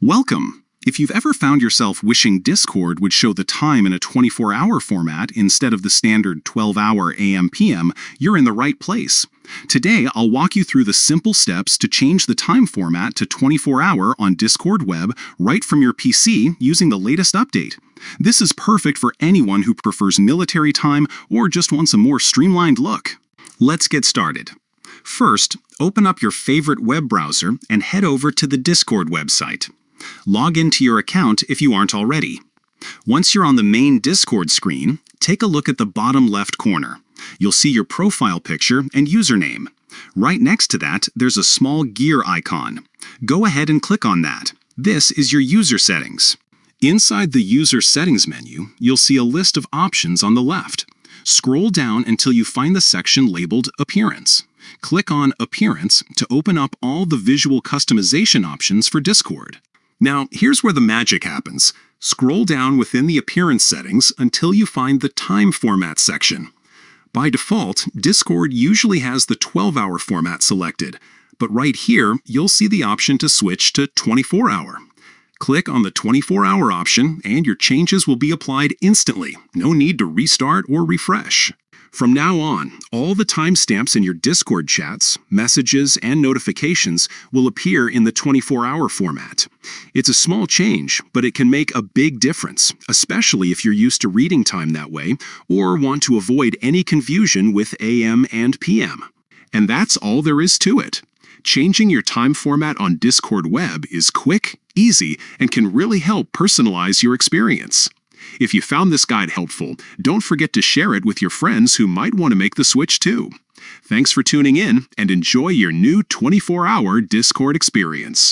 Welcome! If you've ever found yourself wishing Discord would show the time in a 24-hour format instead of the standard 12-hour AM/PM, you're in the right place. Today, I'll walk you through the simple steps to change the time format to 24-hour on Discord Web right from your PC using the latest update. This is perfect for anyone who prefers military time or just wants a more streamlined look. Let's get started. First, open up your favorite web browser and head over to the Discord website. Log into your account if you aren't already. Once you're on the main Discord screen, take a look at the bottom left corner. You'll see your profile picture and username. Right next to that, there's a small gear icon. Go ahead and click on that. This is your user settings. Inside the user settings menu, you'll see a list of options on the left. Scroll down until you find the section labeled Appearance. Click on Appearance to open up all the visual customization options for Discord. Now, here's where the magic happens. Scroll down within the appearance settings until you find the time format section. By default, Discord usually has the 12-hour format selected, but right here, you'll see the option to switch to 24-hour. Click on the 24-hour option and your changes will be applied instantly. No need to restart or refresh. From now on, all the timestamps in your Discord chats, messages, and notifications will appear in the 24-hour format. It's a small change, but it can make a big difference, especially if you're used to reading time that way or want to avoid any confusion with AM and PM. And that's all there is to it. Changing your time format on Discord Web is quick, easy, and can really help personalize your experience. If you found this guide helpful, don't forget to share it with your friends who might want to make the switch too. Thanks for tuning in and enjoy your new 24-hour Discord experience.